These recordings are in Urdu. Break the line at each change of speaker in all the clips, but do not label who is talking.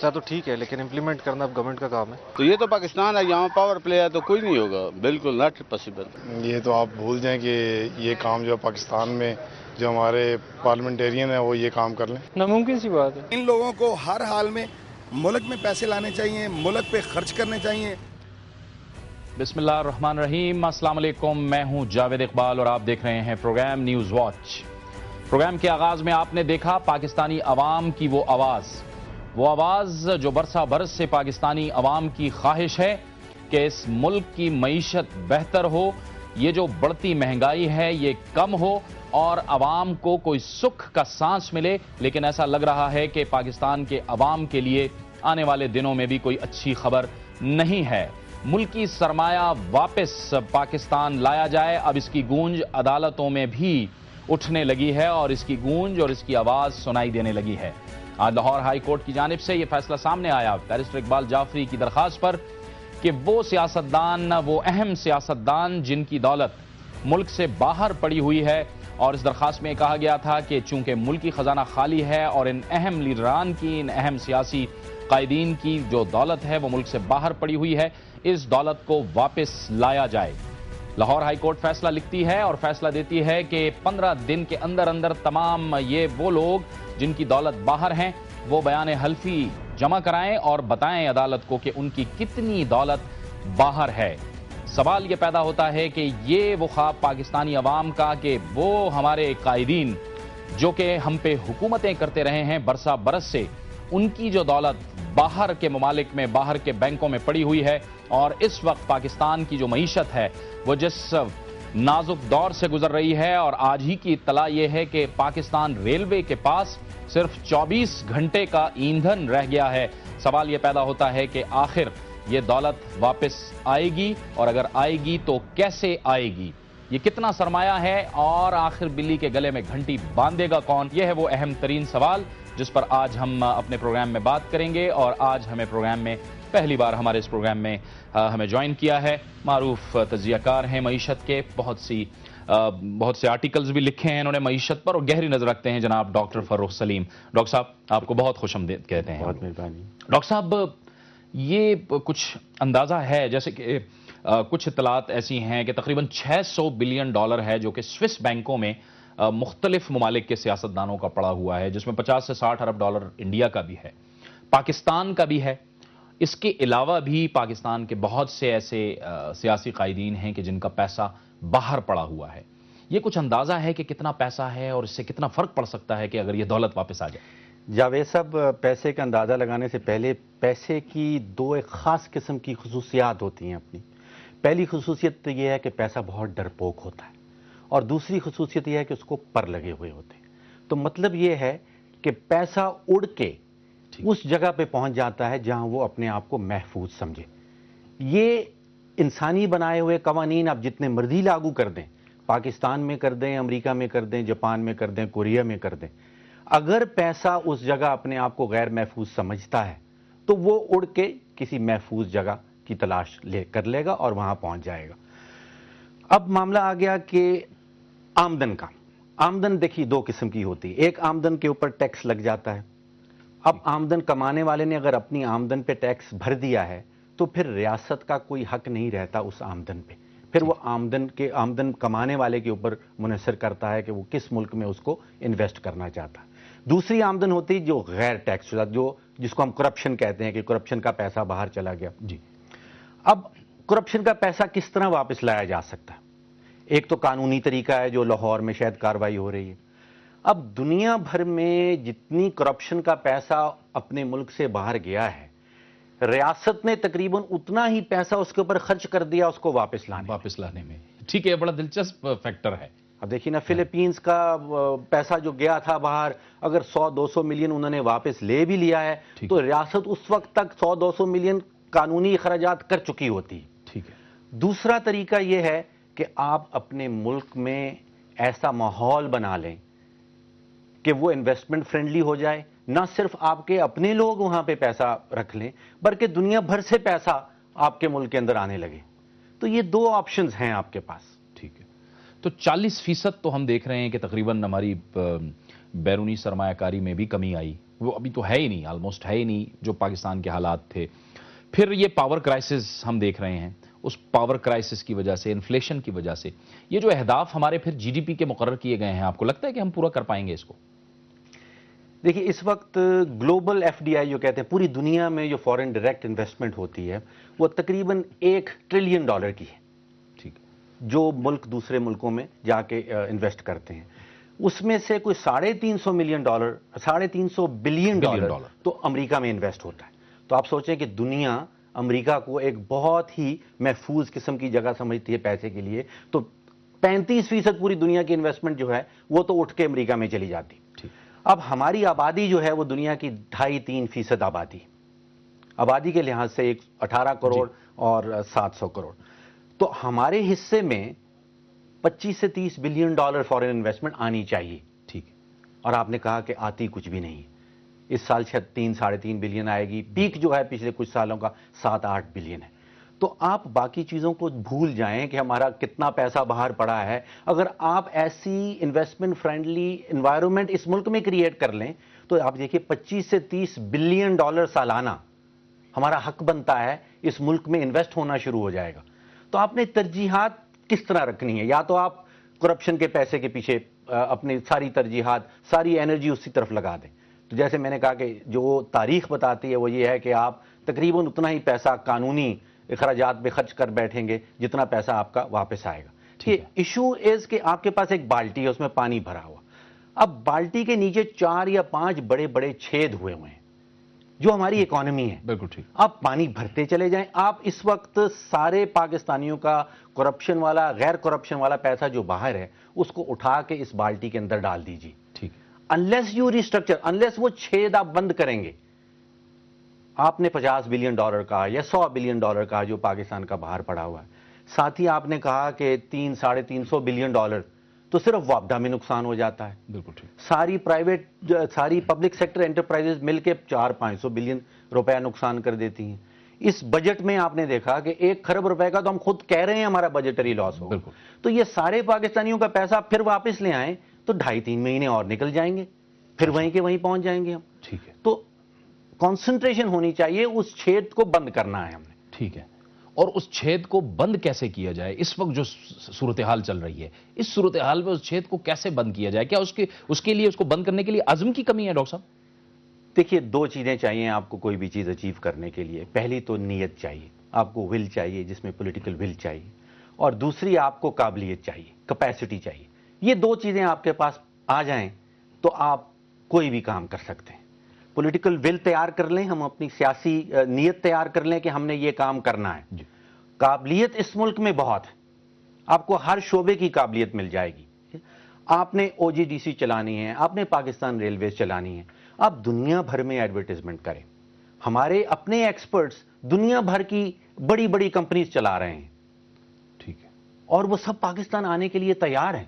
فیصلہ تو ٹھیک ہے لیکن امپلیمنٹ کرنا اب گورنمنٹ کا کام ہے.
تو یہ تو پاکستان ہے، یہاں پاور پلے ہے تو کوئی نہیں ہوگا، بالکل ناٹ پاسبل.
یہ تو آپ بھول جائیں کہ یہ کام جو پاکستان میں جو ہمارے پارلیمنٹیرین ہیں وہ یہ کام کر لیں.
ناممکن سی بات ہے.
ان لوگوں کو ہر حال میں ملک میں پیسے لانے چاہیے، ملک پہ خرچ کرنے چاہیے.
بسم اللہ الرحمن الرحیم. السلام علیکم، میں ہوں جاوید اقبال اور آپ دیکھ رہے ہیں پروگرام نیوز واچ. پروگرام کے آغاز میں آپ نے دیکھا پاکستانی عوام کی وہ آواز جو برسہ برس سے پاکستانی عوام کی خواہش ہے کہ اس ملک کی معیشت بہتر ہو، یہ جو بڑھتی مہنگائی ہے یہ کم ہو اور عوام کو کوئی سکھ کا سانس ملے. لیکن ایسا لگ رہا ہے کہ پاکستان کے عوام کے لیے آنے والے دنوں میں بھی کوئی اچھی خبر نہیں ہے. ملکی سرمایہ واپس پاکستان لایا جائے، اب اس کی گونج عدالتوں میں بھی اٹھنے لگی ہے اور اس کی گونج اور اس کی آواز سنائی دینے لگی ہے. آج لاہور ہائی کورٹ کی جانب سے یہ فیصلہ سامنے آیا بیرسٹر اقبال جعفری کی درخواست پر کہ وہ سیاستدان، وہ اہم سیاستدان جن کی دولت ملک سے باہر پڑی ہوئی ہے، اور اس درخواست میں کہا گیا تھا کہ چونکہ ملکی خزانہ خالی ہے اور ان اہم لیڈران کی، ان اہم سیاسی قائدین کی جو دولت ہے وہ ملک سے باہر پڑی ہوئی ہے، اس دولت کو واپس لایا جائے. لاہور ہائی کورٹ فیصلہ لکھتی ہے اور فیصلہ دیتی ہے کہ 15 دن کے اندر تمام یہ وہ لوگ جن کی دولت باہر ہیں وہ بیان حلفی جمع کرائیں اور بتائیں عدالت کو کہ ان کی کتنی دولت باہر ہے. سوال یہ پیدا ہوتا ہے کہ یہ وہ خواب پاکستانی عوام کا کہ وہ ہمارے قائدین جو کہ ہم پہ حکومتیں کرتے رہے ہیں برسہ برس سے، ان کی جو دولت باہر کے ممالک میں، باہر کے بینکوں میں پڑی ہوئی ہے، اور اس وقت پاکستان کی جو معیشت ہے وہ جس نازک دور سے گزر رہی ہے، اور آج ہی کی اطلاع یہ ہے کہ پاکستان ریلوے کے پاس صرف 24 گھنٹے کا ایندھن رہ گیا ہے. سوال یہ پیدا ہوتا ہے کہ آخر یہ دولت واپس آئے گی، اور اگر آئے گی تو کیسے آئے گی؟ یہ کتنا سرمایہ ہے اور آخر بلی کے گلے میں گھنٹی باندھے گا کون؟ یہ ہے وہ اہم ترین سوال جس پر آج ہم اپنے پروگرام میں بات کریں گے. اور آج ہمیں پروگرام میں پہلی بار ہمارے اس پروگرام میں ہمیں جوائن کیا ہے معروف تجزیہ کار ہیں معیشت کے، بہت سے آرٹیکلز بھی لکھے ہیں انہوں نے معیشت پر اور گہری نظر رکھتے ہیں، جناب ڈاکٹر فروخ سلیم. ڈاکٹر صاحب آپ کو بہت خوش آمدید کہتے ہیں.
بہت مہربانی.
ڈاکٹر صاحب یہ کچھ اندازہ ہے جیسے کہ کچھ اطلاعات ایسی ہیں کہ تقریباً $600 بلین ہے جو کہ سوئس بینکوں میں مختلف ممالک کے سیاستدانوں کا پڑا ہوا ہے، جس میں $50 سے $60 ارب انڈیا کا بھی ہے، پاکستان کا بھی ہے. اس کے علاوہ بھی پاکستان کے بہت سے ایسے سیاسی قائدین ہیں کہ جن کا پیسہ باہر پڑا ہوا ہے. یہ کچھ اندازہ ہے کہ کتنا پیسہ ہے اور اس سے کتنا فرق پڑ سکتا ہے کہ اگر یہ دولت واپس آ جائے؟
جاوید صاحب، پیسے کا اندازہ لگانے سے پہلے پیسے کی ایک خاص قسم کی خصوصیات ہوتی ہیں اپنی. پہلی خصوصیت یہ ہے کہ پیسہ بہت ڈرپوک ہوتا ہے، اور دوسری خصوصیت یہ ہے کہ اس کو پر لگے ہوئے ہوتے ہیں. تو مطلب یہ ہے کہ پیسہ اڑ کے اس جگہ پہ پہنچ جاتا ہے جہاں وہ اپنے آپ کو محفوظ سمجھے. یہ انسانی بنائے ہوئے قوانین آپ جتنے مرضی لاگو کر دیں، پاکستان میں کر دیں، امریکہ میں کر دیں، جاپان میں کر دیں، کوریا میں کر دیں، اگر پیسہ اس جگہ اپنے آپ کو غیر محفوظ سمجھتا ہے تو وہ اڑ کے کسی محفوظ جگہ کی تلاش کر لے گا اور وہاں پہنچ جائے گا. اب معاملہ آ گیا کہ آمدن کا. آمدن دیکھیے دو قسم کی ہوتی ہے. ایک آمدن کے اوپر ٹیکس لگ جاتا ہے. اب آمدن کمانے والے نے اگر اپنی آمدن پہ ٹیکس بھر دیا ہے تو پھر ریاست کا کوئی حق نہیں رہتا اس آمدن پہ. پھر وہ آمدن کمانے والے کے اوپر منحصر کرتا ہے کہ وہ کس ملک میں اس کو انویسٹ کرنا چاہتا ہے. دوسری آمدن ہوتی جو غیر ٹیکس شدہ، جس کو ہم کرپشن کہتے ہیں کہ کرپشن کا پیسہ باہر چلا گیا. جی، اب کرپشن کا پیسہ کس طرح واپس لایا جا سکتا ہے؟ ایک تو قانونی طریقہ ہے جو لاہور میں شاید کارروائی ہو رہی ہے. اب دنیا بھر میں جتنی کرپشن کا پیسہ اپنے ملک سے باہر گیا ہے، ریاست نے تقریباً اتنا ہی پیسہ اس کے اوپر خرچ کر دیا اس کو واپس لانے میں.
ٹھیک ہے، بڑا دلچسپ فیکٹر ہے.
اب دیکھیے نا، فلپینز کا پیسہ جو گیا تھا باہر، اگر 100-200 ملین انہوں نے واپس لے بھی لیا ہے تو ریاست اس وقت تک 100-200 ملین قانونی اخراجات کر چکی ہوتی.
ٹھیک ہے.
دوسرا طریقہ یہ ہے کہ آپ اپنے ملک میں ایسا ماحول بنا لیں کہ وہ انویسٹمنٹ فرینڈلی ہو جائے. نہ صرف آپ کے اپنے لوگ وہاں پہ پیسہ رکھ لیں بلکہ دنیا بھر سے پیسہ آپ کے ملک کے اندر آنے لگے. تو یہ دو آپشنز ہیں آپ کے پاس.
ٹھیک ہے. تو 40% تو ہم دیکھ رہے ہیں کہ تقریباً ہماری بیرونی سرمایہ کاری میں بھی کمی آئی. وہ ابھی تو ہے ہی نہیں، آلموسٹ ہے ہی نہیں جو پاکستان کے حالات تھے. پھر یہ پاور کرائسس ہم دیکھ رہے ہیں، اس پاور کرائسس کی وجہ سے، انفلیشن کی وجہ سے یہ جو اہداف ہمارے پھر جی ڈی پی کے مقرر کیے گئے ہیں، آپ کو لگتا ہے کہ ہم پورا کر پائیں گے اس کو؟
دیکھیے اس وقت گلوبل ایف ڈی آئی جو کہتے ہیں، پوری دنیا میں جو فورن ڈائریکٹ انویسٹمنٹ ہوتی ہے وہ تقریباً $1 ٹریلین کی ہے،
ٹھیک.
جو ملک دوسرے ملکوں میں جا کے انویسٹ کرتے ہیں. اس میں سے کوئی $350 بلین تو امریکہ میں انویسٹ ہوتا ہے. تو آپ سوچیں کہ دنیا امریکہ کو ایک بہت ہی محفوظ قسم کی جگہ سمجھتی ہے پیسے کے لیے، تو 35% پوری دنیا کی انویسٹمنٹ جو ہے وہ تو اٹھ کے امریکہ میں چلی جاتی. اب ہماری آبادی جو ہے وہ دنیا کی 2.5-3% آبادی کے لحاظ سے 18 کروڑ اور 700 کروڑ. تو ہمارے حصے میں $25 سے $30 بلین فورن انویسٹمنٹ آنی چاہیے.
ٹھیک.
اور آپ نے کہا کہ آتی کچھ بھی نہیں. اس سال شاید 3-3.5 بلین آئے گی. پیک جو ہے پچھلے کچھ سالوں کا 7-8 بلین ہے. تو آپ باقی چیزوں کو بھول جائیں کہ ہمارا کتنا پیسہ باہر پڑا ہے. اگر آپ ایسی انویسٹمنٹ فرینڈلی انوائرمنٹ اس ملک میں کریٹ کر لیں تو آپ دیکھیے $25 سے $30 بلین سالانہ ہمارا حق بنتا ہے اس ملک میں انویسٹ ہونا شروع ہو جائے گا. تو آپ نے ترجیحات کس طرح رکھنی ہے؟ یا تو آپ کرپشن کے پیسے کے پیچھے اپنی ساری ترجیحات، ساری انرجی اسی طرف لگا دیں. تو جیسے میں نے کہا کہ جو تاریخ بتاتی ہے وہ یہ ہے کہ آپ تقریباً اتنا ہی پیسہ قانونی اخراجات میں خرچ کر بیٹھیں گے جتنا پیسہ آپ کا واپس آئے گا. ایشو از کہ آپ کے پاس ایک بالٹی ہے، اس میں پانی بھرا ہوا. اب بالٹی کے نیچے 4 یا 5 بڑے بڑے چھید ہوئے ہیں جو ہماری اکانومی ہے.
بالکل ٹھیک.
آپ پانی بھرتے چلے جائیں. آپ اس وقت سارے پاکستانیوں کا کرپشن والا، غیر کرپشن والا پیسہ جو باہر ہے اس کو اٹھا کے اس بالٹی کے اندر ڈال دیجیے.
ٹھیک.
انلیس یو ریسٹرکچر، انلیس وہ چھید آپ بند کریں گے. آپ نے $50 بلین کا یا $100 بلین کا جو پاکستان کا باہر پڑا ہوا ہے. ساتھ ہی آپ نے کہا کہ $300-350 بلین تو صرف وابڈا میں نقصان ہو جاتا ہے.
بالکل ٹھیک.
ساری پبلک سیکٹر انٹرپرائزز مل کے 400-500 بلین روپے نقصان کر دیتی ہیں. اس بجٹ میں آپ نے دیکھا کہ $1 کھرب کا تو ہم خود کہہ رہے ہیں ہمارا بجٹری لاس ہو. تو یہ سارے پاکستانیوں کا پیسہ پھر واپس لے آئیں تو 2.5-3 مہینے اور نکل جائیں گے، پھر وہیں کے وہیں پہنچ جائیں گے ہم.
ٹھیک ہے.
تو کانسنٹریشن ہونی چاہیے، اس چھید کو بند کرنا ہے ہم نے.
ٹھیک ہے. اور اس چھید کو بند کیسے کیا جائے؟ اس وقت جو صورتحال چل رہی ہے، اس صورتحال میں اس چھید کو کیسے بند کیا جائے؟ کیا اس کے لیے، اس کو بند کرنے کے لیے عزم کی کمی ہے ڈاکٹر صاحب؟
دیکھیے 2 چیزیں چاہیے آپ کو کوئی بھی چیز اچیو کرنے کے لیے. پہلی تو نیت چاہیے، آپ کو ول چاہیے جس میں پولیٹیکل ول چاہیے، اور دوسری آپ کو قابلیت چاہیے، کیپیسٹی چاہیے. یہ 2 چیزیں آپ کے پاس آ جائیں تو آپ کوئی بھی کام کر سکتے ہیں. پولیٹیکل ول تیار کر لیں، ہم اپنی سیاسی نیت تیار کر لیں کہ ہم نے یہ کام کرنا ہے. قابلیت اس ملک میں بہت ہے، آپ کو ہر شعبے کی قابلیت مل جائے گی. آپ نے OGDC چلانی ہے، آپ نے پاکستان ریلویز چلانی ہے، آپ دنیا بھر میں ایڈورٹائزمنٹ کریں. ہمارے اپنے ایکسپرٹس دنیا بھر کی بڑی بڑی کمپنیز چلا رہے ہیں.
ٹھیک ہے.
اور وہ سب پاکستان آنے کے لیے تیار ہیں.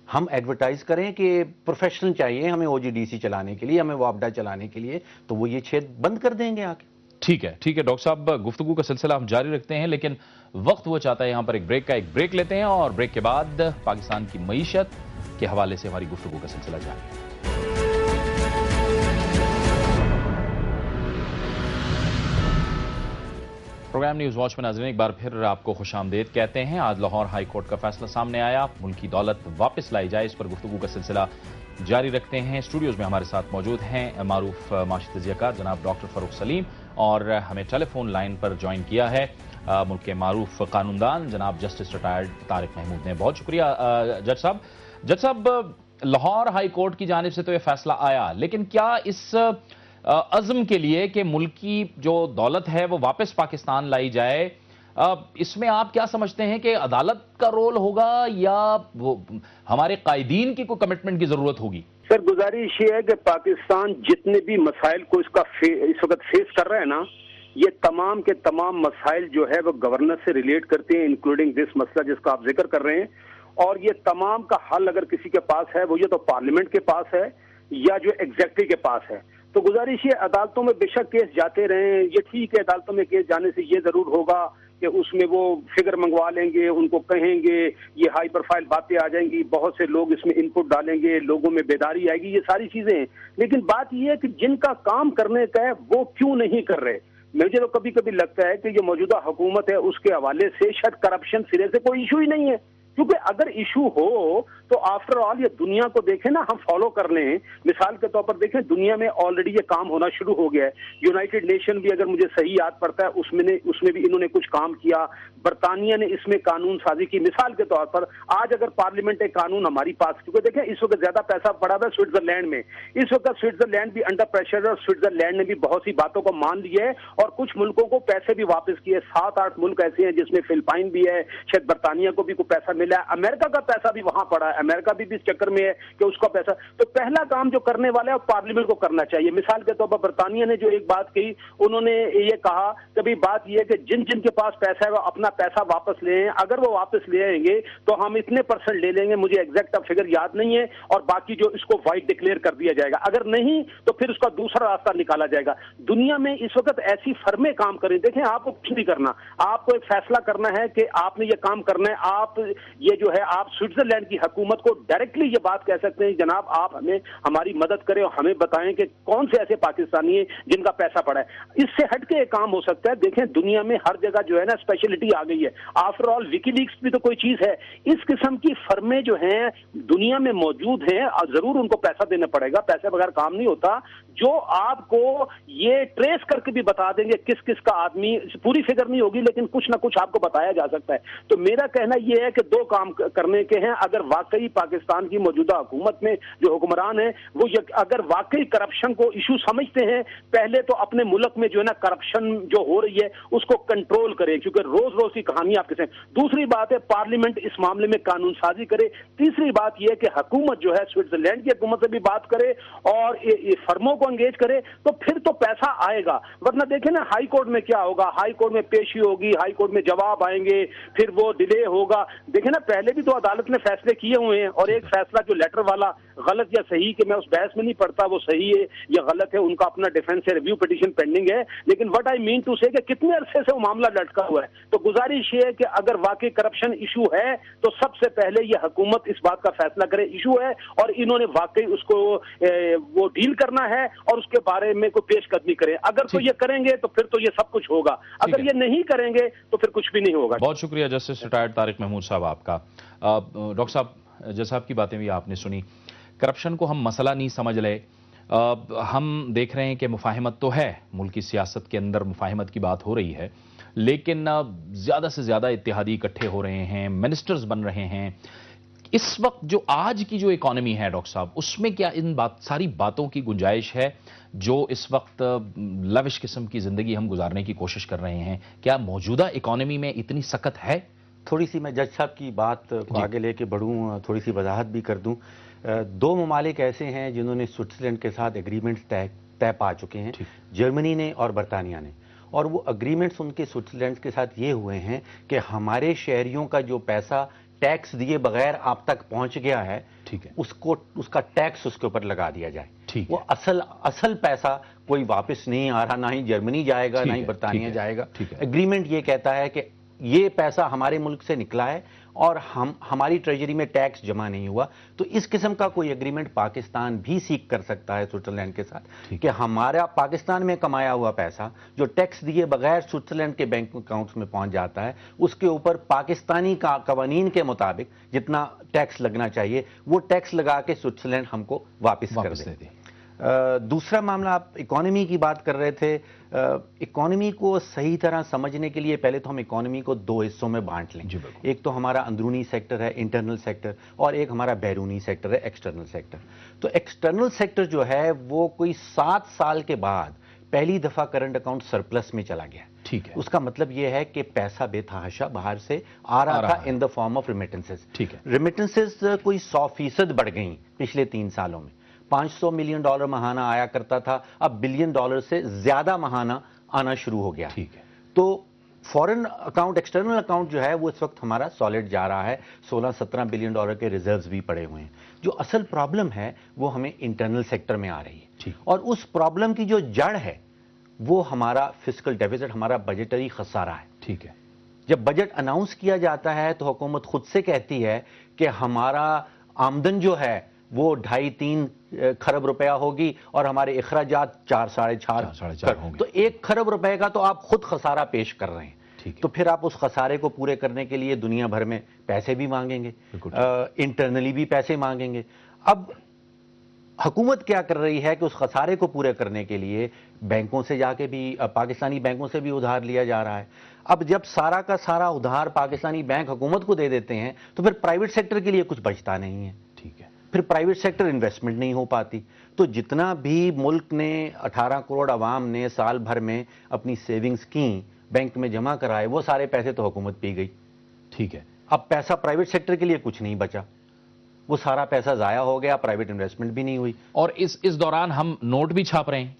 ہم ایڈورٹائز کریں کہ پروفیشنل چاہیے ہمیں OGDC چلانے کے لیے، ہمیں وابڈا چلانے کے لیے، تو وہ یہ چھید بند کر دیں گے آ کے.
ٹھیک ہے. ٹھیک ہے ڈاکٹر صاحب، گفتگو کا سلسلہ ہم جاری رکھتے ہیں، لیکن وقت وہ چاہتا ہے یہاں پر ایک بریک لیتے ہیں، اور بریک کے بعد پاکستان کی معیشت کے حوالے سے ہماری گفتگو کا سلسلہ جاری ہے. پروگرام نیوز واچ میں ناظرین ایک بار پھر آپ کو خوش آمدید کہتے ہیں. آج لاہور ہائی کورٹ کا فیصلہ سامنے آیا، ملکی دولت واپس لائی جائے، اس پر گفتگو کا سلسلہ جاری رکھتے ہیں. اسٹوڈیوز میں ہمارے ساتھ موجود ہیں معروف معاشی تجزیہ کار جناب ڈاکٹر فاروق سلیم، اور ہمیں ٹیلی فون لائن پر جوائن کیا ہے ملک کے معروف قانوندان جناب جسٹس ریٹائرڈ طارق محمود نے. بہت شکریہ جج صاحب. جج صاحب، لاہور ہائی کورٹ کی جانب سے تو یہ فیصلہ آیا، لیکن کیا اس عزم کے لیے کہ ملک کی جو دولت ہے وہ واپس پاکستان لائی جائے، اس میں آپ کیا سمجھتے ہیں کہ عدالت کا رول ہوگا یا ہمارے قائدین کی کوئی کمٹمنٹ کی ضرورت ہوگی؟
سر گزارش یہ ہے کہ پاکستان جتنے بھی مسائل کو اس وقت فیس کر رہا ہے نا، یہ تمام کے تمام مسائل جو ہے وہ گورننس سے ریلیٹ کرتے ہیں، انکلوڈنگ دس مسئلہ جس کا آپ ذکر کر رہے ہیں. اور یہ تمام کا حل اگر کسی کے پاس ہے وہ یہ تو پارلیمنٹ کے پاس ہے یا جو ایگزیکٹو کے پاس ہے. تو گزارش یہ عدالتوں میں بے شک کیس جاتے رہیں، یہ ٹھیک ہے، عدالتوں میں کیس جانے سے یہ ضرور ہوگا کہ اس میں وہ فگر منگوا لیں گے, ان کو کہیں گے, یہ ہائی پروفائل باتیں آ جائیں گی, بہت سے لوگ اس میں ان پٹ ڈالیں گے, لوگوں میں بیداری آئے گی, یہ ساری چیزیں ہیں. لیکن بات یہ ہے کہ جن کا کام کرنے کا ہے وہ کیوں نہیں کر رہے. مجھے تو کبھی کبھی لگتا ہے کہ یہ موجودہ حکومت ہے اس کے حوالے سے شاید کرپشن سرے سے کوئی ایشو ہی نہیں ہے, کیونکہ اگر ایشو ہو تو آفٹر آل یہ دنیا کو دیکھیں نا, ہم فالو کر لیں. مثال کے طور پر دیکھیں دنیا میں آلریڈی یہ کام ہونا شروع ہو گیا ہے. یونائٹڈ نیشن بھی اگر مجھے صحیح یاد پڑتا ہے اس میں بھی انہوں نے کچھ کام کیا. برطانیہ نے اس میں قانون سازی کی. مثال کے طور پر آج اگر پارلیمنٹ ایک قانون ہماری پاس, کیونکہ دیکھیں اس وقت زیادہ پیسہ پڑا ہوا ہے سوئٹزرلینڈ میں, اس وقت سوئٹزرلینڈ بھی انڈر پریشر ہے, اور سوئٹزرلینڈ نے بھی بہت سی باتوں کو مان لیا ہے اور کچھ ملکوں کو پیسے بھی واپس کیے. 7-8 ملک ایسے ہیں جس میں فلپائن بھی ہے, شاید برطانیہ کو بھی کوئی پیسہ ملا ہے, امریکہ کا پیسہ بھی وہاں پڑا ہے, امریکہ بھی اس چکر میں ہے کہ اس کا پیسہ. تو پہلا کام جو کرنے والا ہے وہ پارلیمنٹ کو کرنا چاہیے. مثال کے طور پر برطانیہ نے جو ایک بات کہی, انہوں نے یہ کہا کہ بھئی بات یہ ہے کہ جن جن کے پاس پیسہ ہے وہ اپنا پیسہ واپس لے آئیں. اگر وہ واپس لے آئیں گے تو ہم اتنے % لے لیں گے, مجھے ایگزیکٹ اب فگر یاد نہیں ہے, اور باقی جو اس کو وائٹ ڈکلیئر کر دیا جائے گا. اگر نہیں تو پھر اس کا دوسرا راستہ نکالا جائے گا. دنیا میں اس وقت ایسی فرمیں کام کریں. دیکھیں آپ کو کچھ نہیں کرنا, آپ کو ایک فیصلہ کرنا ہے کہ آپ نے یہ کام کرنا ہے. آپ یہ جو ہے آپ سوئٹزرلینڈ کی حکومت کو ڈائریکٹلی یہ بات کہہ سکتے ہیں, جناب آپ ہماری مدد کریں اور ہمیں بتائیں کہ کون سے ایسے پاکستانی ہیں جن کا پیسہ پڑا ہے. اس سے ہٹ کے ایک کام ہو سکتا ہے. دیکھیں دنیا میں ہر جگہ جو ہے نا اسپیشلٹی آ گئی ہے. آفٹر آل وکی لیکس بھی تو کوئی چیز ہے. اس قسم کی فرمیں جو ہیں دنیا میں موجود ہیں, اور ضرور ان کو پیسہ دینا پڑے گا, پیسے بغیر کام نہیں ہوتا, جو آپ کو یہ ٹریس کر کے بھی بتا دیں گے کس کس کا آدمی. پوری فگر نہیں ہوگی لیکن کچھ نہ کچھ آپ کو بتایا جا سکتا ہے. تو میرا کہنا یہ ہے کہ 2 کام کرنے کے ہیں. اگر واقعی پاکستان کی موجودہ حکومت میں جو حکمران ہیں وہ اگر واقعی کرپشن کو ایشو سمجھتے ہیں, پہلے تو اپنے ملک میں جو ہے نا کرپشن جو ہو رہی ہے اس کو کنٹرول کرے, کیونکہ روز روز کی کہانی آپ کے ساتھ. دوسری بات ہے پارلیمنٹ اس معاملے میں قانون سازی کرے. تیسری بات یہ کہ حکومت جو ہے سوئٹزرلینڈ کی حکومت سے بھی بات کرے اور فرموں کو انگیج کرے, تو پھر تو پیسہ آئے گا. ورنہ دیکھیں نا ہائی کورٹ میں کیا ہوگا, ہائی کورٹ میں پیشی ہوگی, ہائی کورٹ میں جواب آئیں گے, پھر وہ ڈیلے ہوگا. دیکھیں نا پہلے بھی تو عدالت نے فیصلے کیے ہوئے ہیں, اور ایک فیصلہ جو لیٹر والا غلط یا صحیح, کہ میں اس بحث میں نہیں پڑتا وہ صحیح ہے یا غلط ہے, ان کا اپنا ڈیفینس ریویو پٹیشن پینڈنگ ہے. لیکن وٹ آئی مین ٹو سے کہ کتنے عرصے سے وہ معاملہ لٹکا ہوا ہے. تو گزارش یہ ہے کہ اگر واقعی کرپشن ایشو ہے تو سب سے پہلے یہ حکومت اس بات کا فیصلہ کرے ایشو ہے, اور انہوں نے واقعی اس کو وہ ڈیل کرنا ہے اور اس کے بارے میں کوئی پیش قدمی کرے. اگر تو یہ کریں گے تو پھر تو یہ سب کچھ ہوگا, اگر یہ نہیں کریں گے تو پھر کچھ بھی نہیں ہوگا.
بہت شکریہ جسٹس ریٹائرڈ طارق محمود صاحب آپ کا. ڈاکٹر صاحب, جج صاحب کی باتیں بھی آپ نے سنی. کرپشن کو ہم مسئلہ نہیں سمجھ لے, ہم دیکھ رہے ہیں کہ مفاہمت تو ہے, ملکی سیاست کے اندر مفاہمت کی بات ہو رہی ہے, لیکن زیادہ سے زیادہ اتحادی اکٹھے ہو رہے ہیں, منسٹرز بن رہے ہیں. اس وقت جو آج کی جو اکانومی ہے ڈاکٹر صاحب, اس میں کیا ان ساری باتوں کی گنجائش ہے جو اس وقت لوش قسم کی زندگی ہم گزارنے کی کوشش کر رہے ہیں؟ کیا موجودہ اکانومی میں اتنی سخت ہے؟
تھوڑی سی میں جج صاحب کی بات کو آگے لے کے بڑھوں, تھوڑی سی وضاحت بھی کر دوں. 2 ممالک ایسے ہیں جنہوں نے سوئٹزرلینڈ کے ساتھ ایگریمنٹس طے پا چکے ہیں, جرمنی نے اور برطانیہ نے. اور وہ ایگریمنٹس ان کے سوئٹزرلینڈ کے ساتھ یہ ہوئے ہیں کہ ہمارے شہریوں کا جو پیسہ ٹیکس دیے بغیر آپ تک پہنچ گیا ہے, اس کا ٹیکس اس کے اوپر لگا دیا جائے. وہ اصل پیسہ کوئی واپس نہیں آ رہا, نہ ہی جرمنی جائے گا نہ ہی برطانیہ جائے گا. ایگریمنٹ یہ کہتا ہے کہ یہ پیسہ ہمارے ملک سے نکلا ہے اور ہماری ٹریجری میں ٹیکس جمع نہیں ہوا. تو اس قسم کا کوئی ایگریمنٹ پاکستان بھی سیکھ کر سکتا ہے سوئٹزرلینڈ کے ساتھ کہ ہمارا پاکستان میں کمایا ہوا پیسہ جو ٹیکس دیے بغیر سوئٹزرلینڈ کے بینک اکاؤنٹس میں پہنچ جاتا ہے, اس کے اوپر پاکستانی قوانین کے مطابق جتنا ٹیکس لگنا چاہیے وہ ٹیکس لگا کے سوئٹزرلینڈ ہم کو واپس کر دے. دوسرا معاملہ, آپ اکانومی کی بات کر رہے تھے. اکانومی کو صحیح طرح سمجھنے کے لیے پہلے تو ہم اکانومی کو 2 حصوں میں بانٹ لیں. ایک تو ہمارا اندرونی سیکٹر ہے, انٹرنل سیکٹر, اور ایک ہمارا بیرونی سیکٹر ہے, ایکسٹرنل سیکٹر. تو ایکسٹرنل سیکٹر جو ہے وہ کوئی 7 سال کے بعد پہلی دفعہ کرنٹ اکاؤنٹ سرپلس میں چلا گیا. ٹھیک ہے, اس کا مطلب یہ ہے کہ پیسہ بے تحاشا باہر سے آ رہا تھا ان دا فارم آف ریمیٹنسز. ٹھیک ہے, ریمیٹنسز کوئی 100% بڑھ گئیں پچھلے 3 سالوں میں. $500 ملین ماہانہ آیا کرتا تھا, اب $1 بلین سے زیادہ ماہانہ آنا شروع ہو گیا. ٹھیک ہے, تو فورن اکاؤنٹ, ایکسٹرنل اکاؤنٹ جو ہے وہ اس وقت ہمارا سالڈ جا رہا ہے. $16-17 بلین کے ریزروز بھی پڑے ہوئے ہیں. جو اصل پرابلم ہے وہ ہمیں انٹرنل سیکٹر میں آ رہی ہے, اور اس پرابلم کی جو جڑ ہے وہ ہمارا فسکل ڈیفیسٹ, ہمارا بجٹری خسارہ ہے. ٹھیک ہے, جب بجٹ اناؤنس کیا جاتا ہے تو حکومت خود سے کہتی ہے کہ ہمارا آمدن جو ہے وہ 2.5-3 کھرب روپیہ ہوگی اور ہمارے اخراجات 4-4.5
ہوں گے.
تو 1 کھرب روپے کا تو آپ خود خسارہ پیش کر رہے ہیں. تو پھر آپ اس خسارے کو پورے کرنے کے لیے دنیا بھر میں پیسے بھی مانگیں گے, انٹرنلی بھی پیسے مانگیں گے. اب حکومت کیا کر رہی ہے کہ اس خسارے کو پورے کرنے کے لیے بینکوں سے جا کے بھی, پاکستانی بینکوں سے بھی ادھار لیا جا رہا ہے. اب جب سارا کا سارا ادھار پاکستانی بینک حکومت کو دے دیتے ہیں تو پھر پرائیویٹ سیکٹر کے لیے کچھ بچتا نہیں ہے.
ٹھیک ہے,
پھر پرائیویٹ سیکٹر انویسٹمنٹ نہیں ہو پاتی. تو جتنا بھی ملک نے 18 کروڑ عوام نے سال بھر میں اپنی سیونگز کی, بینک میں جمع کرائے, وہ سارے پیسے تو حکومت پی گئی.
ٹھیک ہے,
اب پیسہ پرائیویٹ سیکٹر کے لیے کچھ نہیں بچا, وہ سارا پیسہ ضائع ہو گیا, پرائیویٹ انویسٹمنٹ بھی نہیں ہوئی.
اور اس دوران ہم نوٹ بھی چھاپ رہے ہیں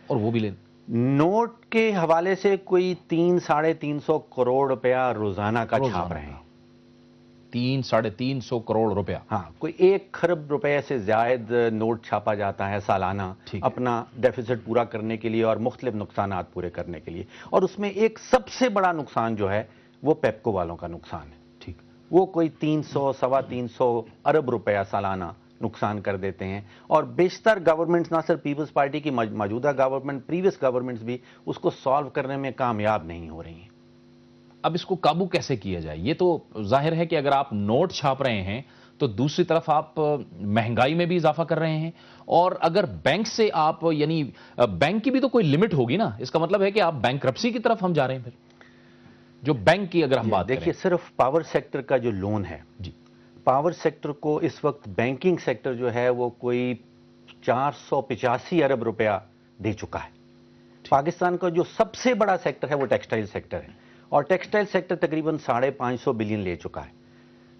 اور وہ بھی لیں.
نوٹ کے حوالے سے کوئی 300-350 کروڑ روپیہ روزانہ کا چھاپ رہے ہیں.
300-350 کروڑ روپیہ.
ہاں, کوئی 1 کھرب روپے سے زائد نوٹ چھاپا جاتا ہے سالانہ اپنا ڈیفیسٹ پورا کرنے کے لیے اور مختلف نقصانات پورے کرنے کے لیے. اور اس میں ایک سب سے بڑا نقصان جو ہے وہ پیپکو والوں کا نقصان ہے.
ٹھیک,
وہ کوئی 300-325 ارب روپیہ سالانہ نقصان کر دیتے ہیں. اور بیشتر گورنمنٹس, نہ صرف پیپلز پارٹی کی موجودہ گورنمنٹ, پریویس گورنمنٹس بھی اس کو سالو کرنے میں کامیاب نہیں ہو رہی ہیں.
اب اس کو قابو کیسے کیا جائے؟ یہ تو ظاہر ہے کہ اگر آپ نوٹ چھاپ رہے ہیں تو دوسری طرف آپ مہنگائی میں بھی اضافہ کر رہے ہیں, اور اگر بینک سے آپ, یعنی بینک کی بھی تو کوئی لمٹ ہوگی نا. اس کا مطلب ہے کہ آپ بینکرپسی کی طرف ہم جا رہے ہیں. پھر جو بینک کی اگر ہم بات کریں,
دیکھیے صرف پاور سیکٹر کا جو لون ہے,
جی,
پاور سیکٹر کو اس وقت بینکنگ سیکٹر جو ہے وہ کوئی 485 ارب روپیہ دے چکا ہے. پاکستان کا جو سب سے بڑا سیکٹر ہے وہ ٹیکسٹائل سیکٹر ہے, اور ٹیکسٹائل سیکٹر تقریباً 550 بلین لے چکا ہے.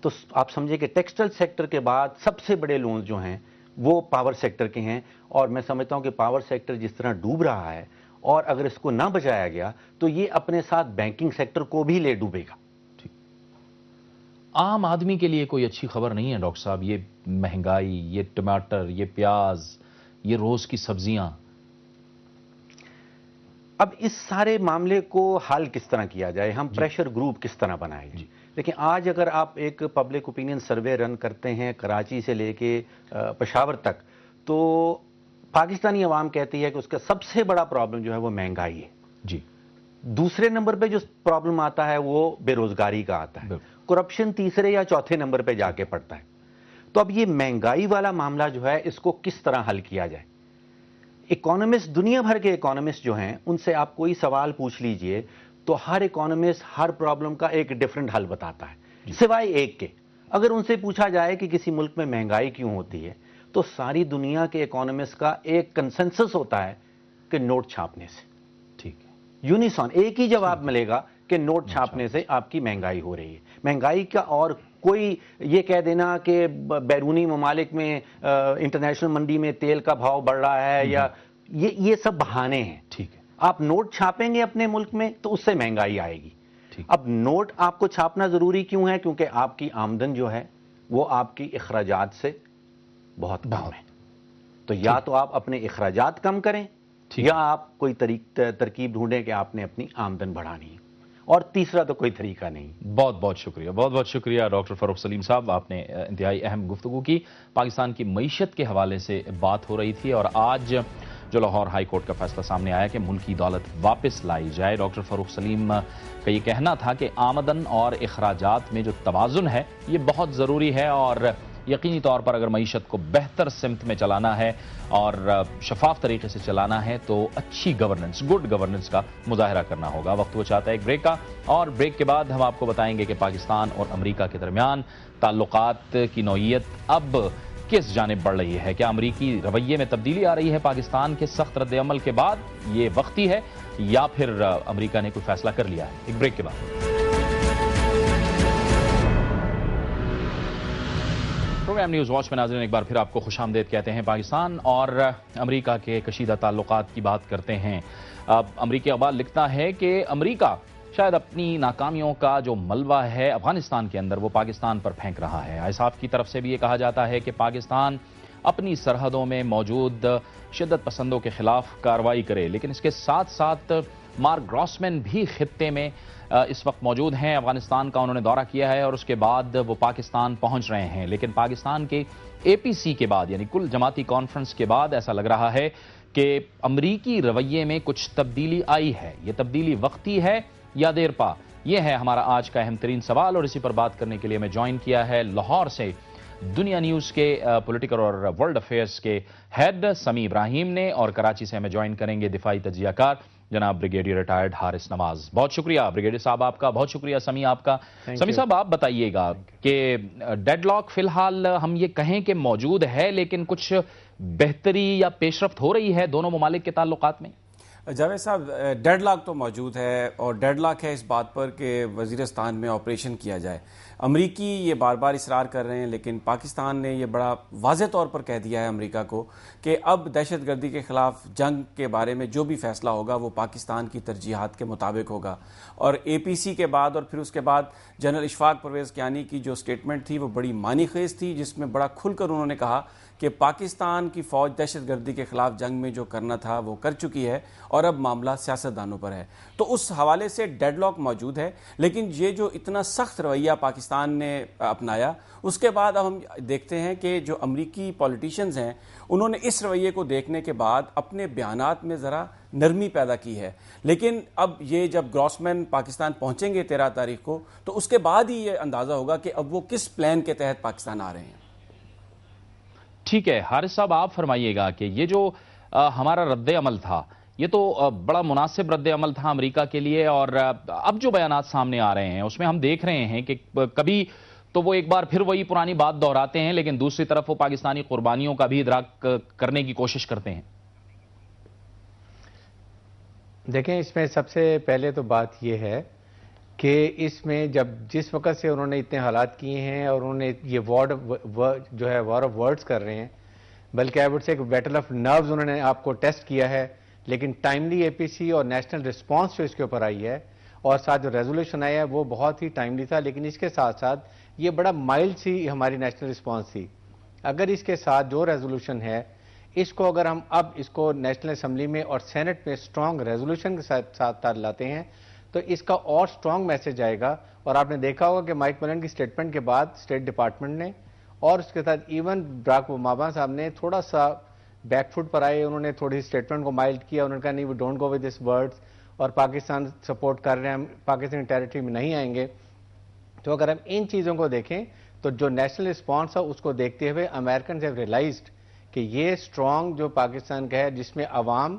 تو آپ سمجھے کہ ٹیکسٹائل سیکٹر کے بعد سب سے بڑے لونز جو ہیں وہ پاور سیکٹر کے ہیں. اور میں سمجھتا ہوں کہ پاور سیکٹر جس طرح ڈوب رہا ہے, اور اگر اس کو نہ بچایا گیا تو یہ اپنے ساتھ بینکنگ سیکٹر کو بھی لے ڈوبے گا.
عام آدمی کے لیے کوئی اچھی خبر نہیں ہے ڈاکٹر صاحب. یہ مہنگائی, یہ ٹماٹر, یہ پیاز, یہ روز کی سبزیاں.
اب اس سارے معاملے کو حل کس طرح کیا جائے, ہم پریشر گروپ کس طرح بنائیں. لیکن آج اگر آپ ایک پبلک اوپینین سروے رن کرتے ہیں کراچی سے لے کے پشاور تک, تو پاکستانی عوام کہتی ہے کہ اس کا سب سے بڑا پرابلم جو ہے وہ مہنگائی ہے.
جی,
دوسرے نمبر پہ جو پرابلم آتا ہے وہ بے روزگاری کا آتا ہے. کرپشن تیسرے یا چوتھے نمبر پہ جا کے پڑتا ہے. تو اب یہ مہنگائی والا معاملہ جو ہے اس کو کس طرح حل کیا جائے. اکانومسٹ, دنیا بھر کے اکانومسٹ جو ہیں, ان سے آپ کوئی سوال پوچھ لیجئے تو ہر اکانومسٹ ہر پرابلم کا ایک ڈیفرنٹ حل بتاتا ہے, سوائے ایک کے. اگر ان سے پوچھا جائے کہ کسی ملک میں مہنگائی کیوں ہوتی ہے, تو ساری دنیا کے اکانومسٹ کا ایک کنسنسس ہوتا ہے کہ نوٹ چھاپنے سے.
ٹھیک ہے,
یونیسون ایک ہی جواب ملے گا کہ نوٹ چھاپنے سے آپ کی مہنگائی ہو رہی ہے. مہنگائی کا اور کوئی یہ کہہ دینا کہ بیرونی ممالک میں انٹرنیشنل منڈی میں تیل کا بھاؤ بڑھ رہا ہے, یا یہ سب بہانے ہیں.
ٹھیک ہے,
آپ نوٹ چھاپیں گے اپنے ملک میں تو اس سے مہنگائی آئے گی. اب نوٹ آپ کو چھاپنا ضروری کیوں ہے؟ کیونکہ آپ کی آمدن جو ہے وہ آپ کی اخراجات سے بہت کم ہے. تو یا تو آپ اپنے اخراجات کم کریں, یا آپ کوئی ترکیب ڈھونڈیں کہ آپ نے اپنی آمدن بڑھانی ہے, اور تیسرا تو کوئی طریقہ نہیں.
بہت بہت شکریہ, بہت بہت شکریہ ڈاکٹر فروخ سلیم صاحب. آپ نے انتہائی اہم گفتگو کی. پاکستان کی معیشت کے حوالے سے بات ہو رہی تھی, اور آج جو لاہور ہائی کورٹ کا فیصلہ سامنے آیا کہ ملکی دولت واپس لائی جائے. ڈاکٹر فروخ سلیم کا یہ کہنا تھا کہ آمدن اور اخراجات میں جو توازن ہے یہ بہت ضروری ہے, اور یقینی طور پر اگر معیشت کو بہتر سمت میں چلانا ہے اور شفاف طریقے سے چلانا ہے تو اچھی گورننس, گڈ گورننس کا مظاہرہ کرنا ہوگا. وقت وہ چاہتا ہے ایک بریک کا, اور بریک کے بعد ہم آپ کو بتائیں گے کہ پاکستان اور امریکہ کے درمیان تعلقات کی نوعیت اب کس جانب بڑھ رہی ہے. کیا امریکی رویے میں تبدیلی آ رہی ہے پاکستان کے سخت رد عمل کے بعد؟ یہ وقتی ہے یا پھر امریکہ نے کوئی فیصلہ کر لیا ہے؟ ایک بریک کے بعد. پروگرام نیوز واچ میں ناظرین ایک بار پھر آپ کو خوش آمدید کہتے ہیں. پاکستان اور امریکہ کے کشیدہ تعلقات کی بات کرتے ہیں. اب امریکی اخبار لکھتا ہے کہ امریکہ شاید اپنی ناکامیوں کا جو ملبہ ہے افغانستان کے اندر وہ پاکستان پر پھینک رہا ہے. ISAF کی طرف سے بھی یہ کہا جاتا ہے کہ پاکستان اپنی سرحدوں میں موجود شدت پسندوں کے خلاف کارروائی کرے، لیکن اس کے ساتھ ساتھ مارک گراسمین بھی خطے میں اس وقت موجود ہیں۔ افغانستان کا انہوں نے دورہ کیا ہے اور اس کے بعد وہ پاکستان پہنچ رہے ہیں، لیکن پاکستان کے اے پی سی کے بعد یعنی کل جماعتی کانفرنس کے بعد ایسا لگ رہا ہے کہ امریکی رویے میں کچھ تبدیلی آئی ہے۔ یہ تبدیلی وقتی ہے یا دیر پا؟ یہ ہے ہمارا آج کا اہم ترین سوال، اور اسی پر بات کرنے کے لیے میں جوائن کیا ہے لاہور سے دنیا نیوز کے پولیٹیکل اور ورلڈ افیئرز کے ہیڈ سمی ابراہیم نے، اور کراچی سے ہمیں جوائن کریں گے دفاعی تجزیہ کار جناب بریگیڈیئر ریٹائرڈ حارث نواز۔ بہت شکریہ بریگیڈیئر صاحب آپ کا، بہت شکریہ سمی آپ کا۔ سمی صاحب آپ بتائیے گا کہ ڈیڈ لاک فی الحال ہم یہ کہیں کہ موجود ہے، لیکن کچھ بہتری یا پیش رفت ہو رہی ہے دونوں ممالک کے تعلقات میں؟
جاوید صاحب، ڈیڈ لاک تو موجود ہے، اور ڈیڈ لاک ہے اس بات پر کہ وزیرستان میں آپریشن کیا جائے۔ امریکی یہ بار بار اصرار کر رہے ہیں، لیکن پاکستان نے یہ بڑا واضح طور پر کہہ دیا ہے امریکہ کو کہ اب دہشت گردی کے خلاف جنگ کے بارے میں جو بھی فیصلہ ہوگا وہ پاکستان کی ترجیحات کے مطابق ہوگا۔ اور اے پی سی کے بعد اور پھر اس کے بعد جنرل اشفاق پرویز کیانی کی جو سٹیٹمنٹ تھی وہ بڑی معنی خیز تھی، جس میں بڑا کھل کر انہوں نے کہا کہ پاکستان کی فوج دہشت گردی کے خلاف جنگ میں جو کرنا تھا وہ کر چکی ہے، اور اب معاملہ سیاستدانوں پر ہے۔ تو اس حوالے سے ڈیڈ لاک موجود ہے، لیکن یہ جو اتنا سخت رویہ پاکستان نے اپنایا، اس کے بعد اب ہم دیکھتے ہیں کہ جو امریکی پولیٹیشنز ہیں انہوں نے اس رویے کو دیکھنے کے بعد اپنے بیانات میں ذرا نرمی پیدا کی ہے۔ لیکن اب یہ جب گراسمین پاکستان پہنچیں گے 13 تاریخ کو، تو اس کے بعد ہی یہ اندازہ ہوگا کہ اب وہ کس پلان کے تحت پاکستان آ رہے ہیں۔
ٹھیک ہے حارث صاحب، آپ فرمائیے گا کہ یہ جو ہمارا رد عمل تھا یہ تو بڑا مناسب رد عمل تھا امریکہ کے لیے، اور اب جو بیانات سامنے آ رہے ہیں اس میں ہم دیکھ رہے ہیں کہ کبھی تو وہ ایک بار پھر وہی پرانی بات دہراتے ہیں، لیکن دوسری طرف وہ پاکستانی قربانیوں کا بھی ادراک کرنے کی کوشش کرتے ہیں۔
دیکھیں، اس میں سب سے پہلے تو بات یہ ہے کہ اس میں جس وقت سے انہوں نے اتنے حالات کیے ہیں اور انہوں نے یہ جو ہے وار آف ورڈز کر رہے ہیں، بلکہ آئی وڈ سے ایک بیٹل آف نروز انہوں نے آپ کو ٹیسٹ کیا ہے، لیکن ٹائملی اے پی سی اور نیشنل رسپانس جو اس کے اوپر آئی ہے اور ساتھ جو ریزولوشن آیا ہے وہ بہت ہی ٹائملی تھا، لیکن اس کے ساتھ ساتھ یہ بڑا مائلڈ سی ہماری نیشنل رسپانس تھی۔ اگر اس کے ساتھ جو ریزولوشن ہے اس کو اگر ہم اب اس کو نیشنل اسمبلی میں اور سینٹ میں اسٹرانگ ریزولوشن کے ساتھ لاتے ہیں تو اس کا اور سٹرونگ میسج آئے گا۔ اور آپ نے دیکھا ہوگا کہ مائک ملن کی سٹیٹمنٹ کے بعد اسٹیٹ ڈپارٹمنٹ نے اور اس کے ساتھ ایون براک اوباما صاحب نے تھوڑا سا بیک فٹ پر آئے، انہوں نے تھوڑی سٹیٹمنٹ کو مائلڈ کیا، انہوں نے کہا نہیں we don't go with this words, اور پاکستان سپورٹ کر رہے ہیں، ہم پاکستانی ٹیریٹری میں نہیں آئیں گے۔ تو اگر ہم ان چیزوں کو دیکھیں تو جو نیشنل رسپانس ہے اس کو دیکھتے ہوئے امریکنز ہیو ریئلائزڈ کہ یہ سٹرونگ جو پاکستان کا ہے جس میں عوام،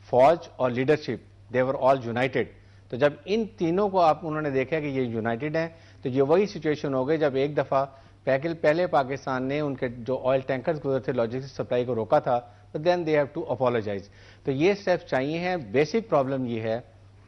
فوج اور لیڈرشپ دے ور آل یونائٹڈ، تو جب ان تینوں کو انہوں نے دیکھا کہ یہ یونائٹڈ ہیں تو یہ وہی سچویشن ہو گئی جب ایک دفعہ پہلے پاکستان نے ان کے جو آئل ٹینکرز گزرے تھے لاجسٹک سپلائی کو روکا تھا، تو دین دے ہیو ٹو اپولوجائز۔ تو یہ سٹیپس چاہیے ہیں۔ بیسک پرابلم یہ ہے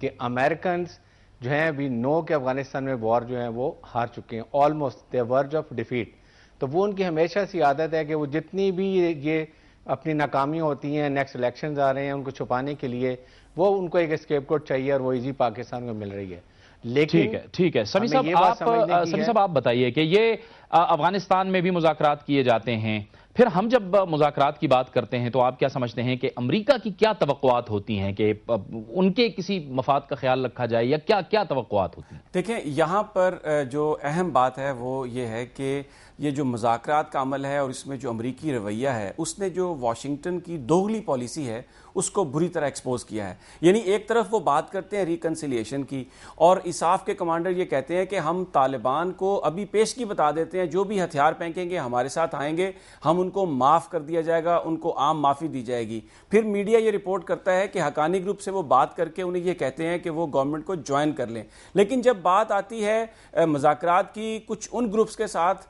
کہ امریکنز جو ہیں وی نو کہ افغانستان میں وار جو ہیں وہ ہار چکے ہیں، آلموسٹ دے ورج آف ڈیفیٹ۔ تو وہ ان کی ہمیشہ سی عادت ہے کہ وہ جتنی بھی یہ اپنی ناکامیاں ہوتی ہیں، نیکسٹ الیکشنز آ رہے ہیں، ان کو چھپانے کے لیے وہ ان کو ایک اسکیپ کوٹ چاہیے اور وہ ایزی پاکستان کو مل رہی ہے۔ لیکن
ٹھیک ہے سمی صاحب آپ بتائیے کہ یہ افغانستان میں بھی مذاکرات کیے جاتے ہیں، پھر ہم جب مذاکرات کی بات کرتے ہیں تو آپ کیا سمجھتے ہیں کہ امریکہ کی کیا توقعات ہوتی ہیں کہ ان کے کسی مفاد کا خیال رکھا جائے، یا کیا توقعات ہوتی ہیں؟
دیکھیں، یہاں پر جو اہم بات ہے وہ یہ ہے کہ یہ جو مذاکرات کا عمل ہے اور اس میں جو امریکی رویہ ہے، اس نے جو واشنگٹن کی دوغلی پالیسی ہے اس کو بری طرح ایکسپوز کیا ہے۔ یعنی ایک طرف وہ بات کرتے ہیں ریکنسیلیشن کی، اور اساف کے کمانڈر یہ کہتے ہیں کہ ہم طالبان کو ابھی پیشگی بتا دیتے ہیں، جو بھی ہتھیار پھینکیں گے ہمارے ساتھ آئیں گے، ہم ان کو معاف کر دیا جائے گا، ان کو عام معافی دی جائے گی۔ پھر میڈیا یہ رپورٹ کرتا ہے کہ حقانی گروپ سے وہ بات کر کے انہیں یہ کہتے ہیں کہ وہ گورنمنٹ کو جوائن کر لیں۔ لیکن جب بات آتی ہے مذاکرات کی کچھ ان گروپس کے ساتھ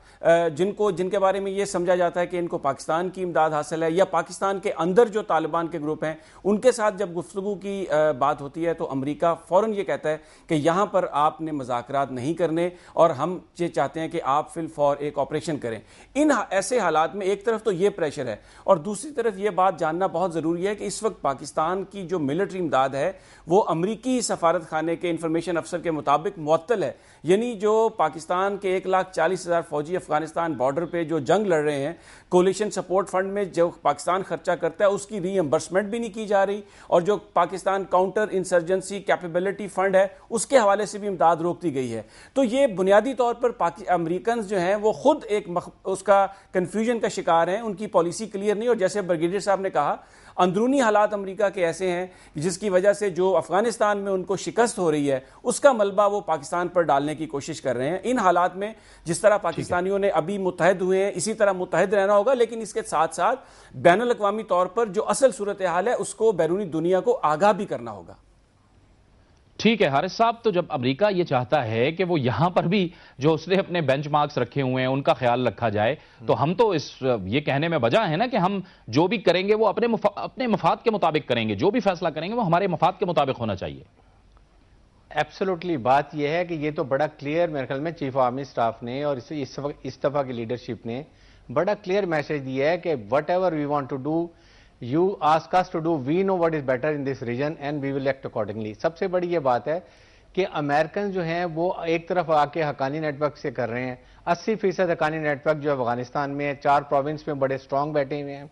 جن کے بارے میں یہ سمجھا جاتا ہے کہ ان کو پاکستان کی امداد حاصل ہے، یا پاکستان کے اندر جو طالبان کے گروپ ہیں ان کے ساتھ جب گفتگو کی بات ہوتی ہے، تو امریکہ فوراً یہ کہتا ہے کہ یہاں پر آپ نے مذاکرات نہیں کرنے، اور ہم یہ چاہتے ہیں کہ آپ فی الفور ایک آپریشن کریں۔ ان ایسے حالات میں ایک طرف تو یہ پریشر ہے، اور دوسری طرف یہ بات جاننا بہت ضروری ہے کہ اس وقت پاکستان کی جو ملٹری امداد ہے وہ امریکی سفارت خانے کے انفارمیشن افسر کے مطابق معطل ہے. یعنی جو پاکستان کے 1,40,000 فوجی افغانستان بارڈر پہ جو جنگ لڑ رہے ہیں، کولیشن سپورٹ فنڈ میں جو پاکستان خرچہ کرتا ہے اس کی ری ایمبرسمنٹ بھی نہیں کی جا رہی، اور جو Pakistan counter insurgency capability fund ہے اس کے حوالے سے بھی امداد روک دی گئی ہے. تو یہ بنیادی طور پر امریکنز جو ہیں وہ خود ایک اس کا کنفیوژن کا شکار ہیں، ان کی پالیسی کلیئر نہیں. اور جیسے بریگیڈیئر صاحب نے کہا، اندرونی حالات امریکہ کے ایسے ہیں جس کی وجہ سے جو افغانستان میں ان کو شکست ہو رہی ہے اس کا ملبہ وہ پاکستان پر ڈالنے کی کوشش کر رہے ہیں. ان حالات میں جس طرح پاکستانیوں نے ابھی متحد ہوئے ہیں اسی طرح متحد رہنا ہوگا، لیکن اس کے ساتھ ساتھ بین الاقوامی طور پر جو اصل صورتحال ہے اس کو بیرونی دنیا کو آگاہ بھی کرنا ہوگا.
ٹھیک ہے حارث صاحب، تو جب امریکہ یہ چاہتا ہے کہ وہ یہاں پر بھی جو اس نے اپنے بینچ مارکس رکھے ہوئے ہیں ان کا خیال رکھا جائے، تو ہم تو یہ کہنے میں وجہ ہے نا کہ ہم جو بھی کریں گے وہ اپنے مفاد کے مطابق کریں گے، جو بھی فیصلہ کریں گے وہ ہمارے مفاد کے مطابق ہونا چاہیے.
ایبسولوٹلی بات یہ ہے کہ یہ تو بڑا کلیئر میرے خیال میں چیف آرمی سٹاف نے اور اس دفعہ کی لیڈرشپ نے بڑا کلیئر میسج دیا ہے کہ whatever we want to do You ask us to do, we know what is better in this region and we will act accordingly. سب سے بڑی یہ بات ہے کہ امریکن جو ہیں وہ ایک طرف آ کے حقانی نیٹ ورک سے کر رہے ہیں. 80% حقانی نیٹ ورک جو افغانستان میں ہے، 4 پروونس میں بڑے سٹرونگ بیٹھے ہوئے ہیں،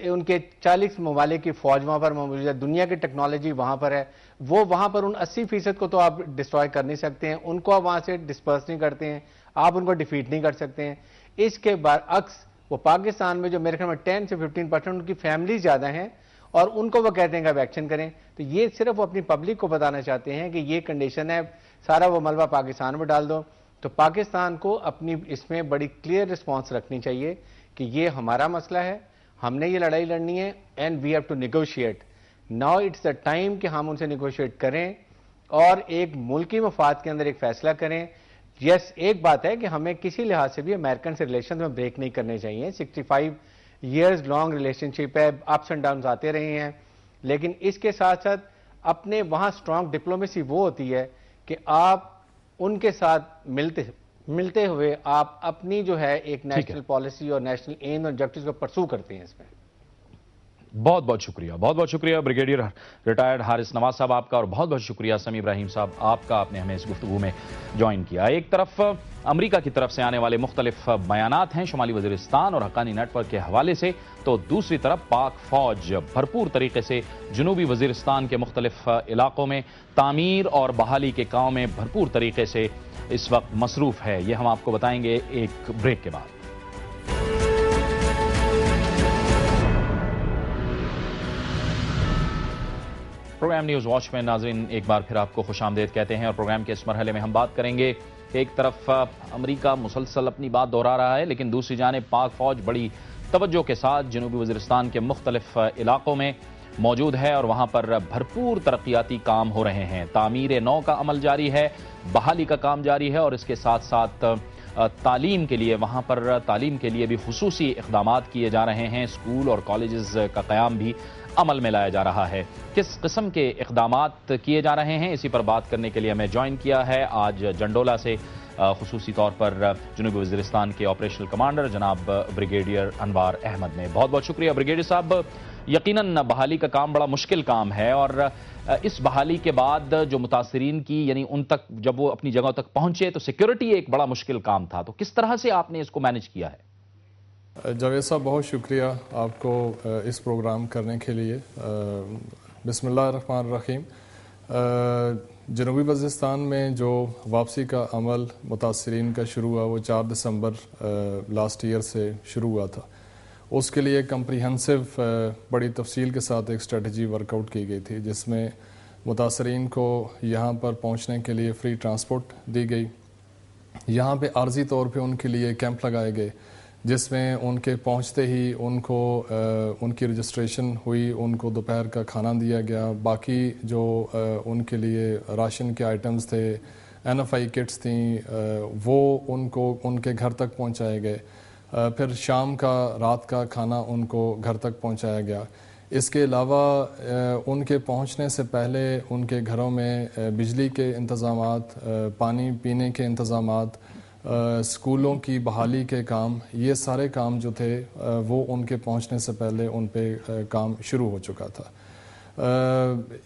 ان کے 40 ممالک کی فوج وہاں پر موجود ہے، دنیا کی ٹیکنالوجی وہاں پر ہے. وہ وہاں پر ان 80% کو تو آپ ڈسٹروائے کر نہیں سکتے ہیں، ان کو آپ وہاں سے ڈسپرس نہیں کرتے ہیں، آپ ان کو ڈیفیٹ نہیں کر سکتے ہیں. اس کے برعکس وہ پاکستان میں جو میرے خیال میں 10 سے 15% ان کی فیملیز زیادہ ہیں اور ان کو وہ کہتے ہیں کہ آپ ایکشن کریں. تو یہ صرف وہ اپنی پبلک کو بتانا چاہتے ہیں کہ یہ کنڈیشن ہے، سارا وہ ملبہ پاکستان میں ڈال دو. تو پاکستان کو اپنی اس میں بڑی کلیئر رسپانس رکھنی چاہیے کہ یہ ہمارا مسئلہ ہے، ہم نے یہ لڑائی لڑنی ہے and we have to negotiate. Now it's the time کہ ہم ان سے نیگوشیٹ کریں اور ایک ملکی مفاد کے اندر ایک فیصلہ کریں. یس ایک بات ہے کہ ہمیں کسی لحاظ سے بھی امریکن سے ریلیشن میں بریک نہیں کرنے چاہیے. 65 ایئرز لانگ ریلیشن شپ ہے، اپس اینڈ ڈاؤنز آتے رہے ہیں، لیکن اس کے ساتھ ساتھ اپنے وہاں اسٹرانگ ڈپلومیسی وہ ہوتی ہے کہ آپ ان کے ساتھ ملتے ہوئے آپ اپنی جو ہے ایک نیشنل پالیسی اور نیشنل ایم اور آبجیکٹیوز کو پرسو کرتے ہیں. اس میں
بہت بہت شکریہ بریگیڈیئر ریٹائرڈ حارث نواز صاحب آپ کا، اور بہت بہت شکریہ سمیع ابراہیم صاحب آپ کا، آپ نے ہمیں اس گفتگو میں جوائن کیا. ایک طرف امریکہ کی طرف سے آنے والے مختلف بیانات ہیں شمالی وزیرستان اور حقانی نیٹ ورک کے حوالے سے، تو دوسری طرف پاک فوج بھرپور طریقے سے جنوبی وزیرستان کے مختلف علاقوں میں تعمیر اور بحالی کے کام میں بھرپور طریقے سے اس وقت مصروف ہے. یہ ہم آپ کو بتائیں گے ایک بریک کے بعد. پروگرام نیوز واچ میں ناظرین ایک بار پھر آپ کو خوش آمدید کہتے ہیں، اور پروگرام کے اس مرحلے میں ہم بات کریں گے کہ ایک طرف امریکہ مسلسل اپنی بات دہرا رہا ہے، لیکن دوسری جانب پاک فوج بڑی توجہ کے ساتھ جنوبی وزیرستان کے مختلف علاقوں میں موجود ہے اور وہاں پر بھرپور ترقیاتی کام ہو رہے ہیں. تعمیر نو کا عمل جاری ہے، بحالی کا کام جاری ہے، اور اس کے ساتھ ساتھ تعلیم کے لیے وہاں پر تعلیم کے لیے بھی خصوصی اقدامات کیے جا رہے ہیں. اسکول اور کالجز کا قیام بھی عمل میں لایا جا رہا ہے. کس قسم کے اقدامات کیے جا رہے ہیں اسی پر بات کرنے کے لیے ہمیں جوائن کیا ہے آج جنڈولا سے خصوصی طور پر جنوبی وزیرستان کے آپریشنل کمانڈر جناب بریگیڈیئر انوار احمد نے. بہت بہت شکریہ بریگیڈیئر صاحب. یقیناً بحالی کا کام بڑا مشکل کام ہے، اور اس بحالی کے بعد جو متاثرین کی یعنی ان تک جب وہ اپنی جگہوں تک پہنچے تو سیکیورٹی ایک بڑا مشکل کام تھا، تو کس طرح سے آپ نے اس کو مینج کیا ہے؟
جاوید صاحب بہت شکریہ آپ کو اس پروگرام کرنے کے لیے. بسم اللہ الرحمن الرحیم. جنوبی وزیرستان میں جو واپسی کا عمل متاثرین کا شروع ہوا وہ 4 دسمبر لاسٹ ایئر سے شروع ہوا تھا. اس کے لیے کمپریہنسو بڑی تفصیل کے ساتھ ایک اسٹریٹجی ورک آؤٹ کی گئی تھی، جس میں متاثرین کو یہاں پر پہنچنے کے لیے فری ٹرانسپورٹ دی گئی. یہاں پہ عارضی طور پہ ان کے لیے کیمپ لگائے گئے جس میں ان کے پہنچتے ہی ان کو ان کی رجسٹریشن ہوئی، ان کو دوپہر کا کھانا دیا گیا. باقی جو ان کے لیے راشن کے آئٹمز تھے، NFI کٹس تھیں، وہ ان کو ان کے گھر تک پہنچائے گئے. پھر شام کا رات کا کھانا ان کو گھر تک پہنچایا گیا. اس کے علاوہ ان کے پہنچنے سے پہلے ان کے گھروں میں بجلی کے انتظامات، پانی پینے کے انتظامات، اسکولوں کی بحالی کے کام، یہ سارے کام جو تھے وہ ان کے پہنچنے سے پہلے ان پہ کام شروع ہو چکا تھا۔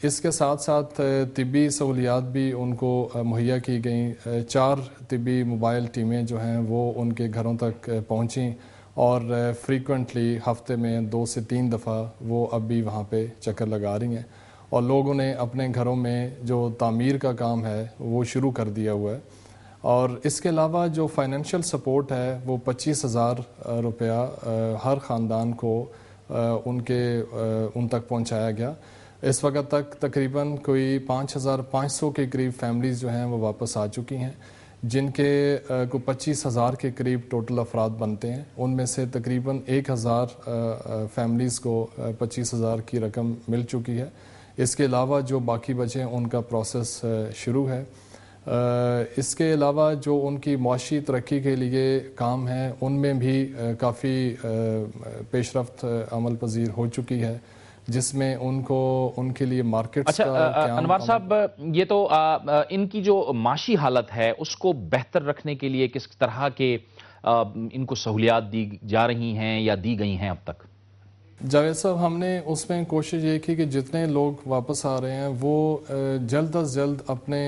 اس کے ساتھ ساتھ طبی سہولیات بھی ان کو مہیا کی گئیں۔ 4 طبی موبائل ٹیمیں جو ہیں وہ ان کے گھروں تک پہنچیں اور فریکوینٹلی ہفتے میں 2 سے 3 دفعہ وہ اب بھی وہاں پہ چکر لگا رہی ہیں، اور لوگوں نے اپنے گھروں میں جو تعمیر کا کام ہے وہ شروع کر دیا ہوا ہے۔ اور اس کے علاوہ جو فائنینشیل سپورٹ ہے وہ 25,000 روپیہ ہر خاندان کو ان تک پہنچایا گیا۔ اس وقت تک تقریباً کوئی 5,500 کے قریب فیملیز جو ہیں وہ واپس آ چکی ہیں، جن کے کو 25,000 کے قریب ٹوٹل افراد بنتے ہیں۔ ان میں سے تقریباً 1,000 فیملیز کو 25,000 کی رقم مل چکی ہے۔ اس کے علاوہ جو باقی بچے ہیں ان کا پروسیس شروع ہے۔ اس کے علاوہ جو ان کی معاشی ترقی کے لیے کام ہیں ان میں بھی کافی پیش رفت عمل پذیر ہو چکی ہے، جس میں ان کے لیے مارکیٹس
اچھا انوار صاحب، یہ تو ان کی جو معاشی حالت ہے اس کو بہتر رکھنے کے لیے کس طرح کے ان کو سہولیات دی جا رہی ہیں یا دی گئی ہیں اب تک؟
جاوید صاحب، ہم نے اس میں کوشش یہ کی کہ جتنے لوگ واپس آ رہے ہیں وہ جلد از جلد اپنے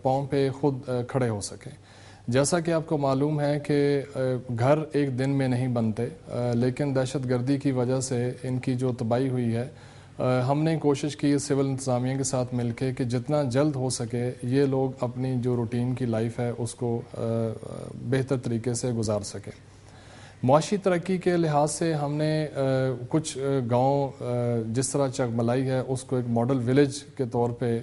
پاؤں پہ خود کھڑے ہو سکیں۔ جیسا کہ آپ کو معلوم ہے کہ گھر ایک دن میں نہیں بنتے، لیکن دہشت گردی کی وجہ سے ان کی جو تباہی ہوئی ہے، ہم نے کوشش کی سول انتظامیہ کے ساتھ مل کے کہ جتنا جلد ہو سکے یہ لوگ اپنی جو روٹین کی لائف ہے اس کو بہتر طریقے سے گزار سکیں۔ معاشی ترقی کے لحاظ سے ہم نے کچھ گاؤں جس طرح چکملائی ہے اس کو ایک ماڈل ولیج کے طور پہ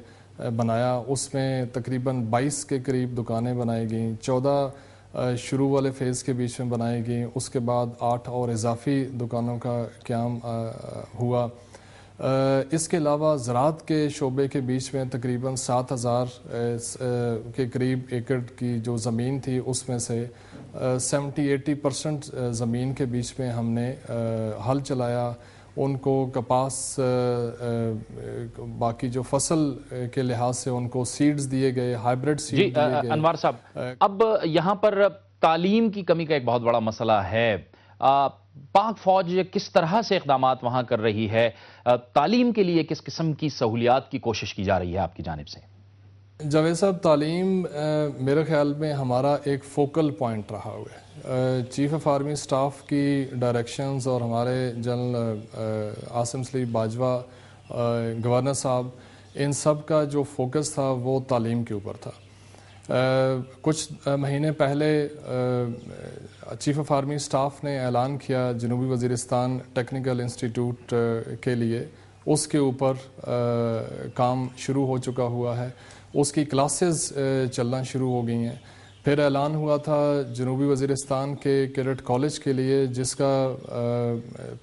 بنایا۔ اس میں تقریباً 22 کے قریب دکانیں بنائی گئیں، 14 شروع والے فیز کے بیچ میں بنائی گئیں، اس کے بعد 8 اور اضافی دکانوں کا قیام ہوا۔ اس کے علاوہ زراعت کے شعبے کے بیچ میں تقریباً 7,000 کے قریب ایکڑ کی جو زمین تھی اس میں سے 70-80% زمین کے بیچ میں ہم نے ہل چلایا۔ ان کو کپاس باقی جو فصل کے لحاظ سے ان کو سیڈز دیے گئے، ہائیبریڈ سیڈ دیے گئے۔
انوار صاحب، اب یہاں پر تعلیم کی کمی کا ایک بہت بڑا مسئلہ ہے۔ پاک فوج کس طرح سے اقدامات وہاں کر رہی ہے؟ تعلیم کے لیے کس قسم کی سہولیات کی کوشش کی جا رہی ہے آپ کی جانب سے؟
جاوید صاحب، تعلیم میرے خیال میں ہمارا ایک فوکل پوائنٹ رہا ہوا ہے۔ چیف آف آرمی سٹاف کی ڈائریکشنز اور ہمارے جنرل عاصم سلیب باجوہ، گورنر صاحب، ان سب کا جو فوکس تھا وہ تعلیم کے اوپر تھا۔ کچھ مہینے پہلے چیف آف آرمی سٹاف نے اعلان کیا جنوبی وزیرستان ٹیکنیکل انسٹیٹیوٹ کے لیے، اس کے اوپر کام شروع ہو چکا ہوا ہے، اس کی کلاسز چلنا شروع ہو گئی ہیں۔ پھر اعلان ہوا تھا جنوبی وزیرستان کے کیڈٹ کالج کے لیے، جس کا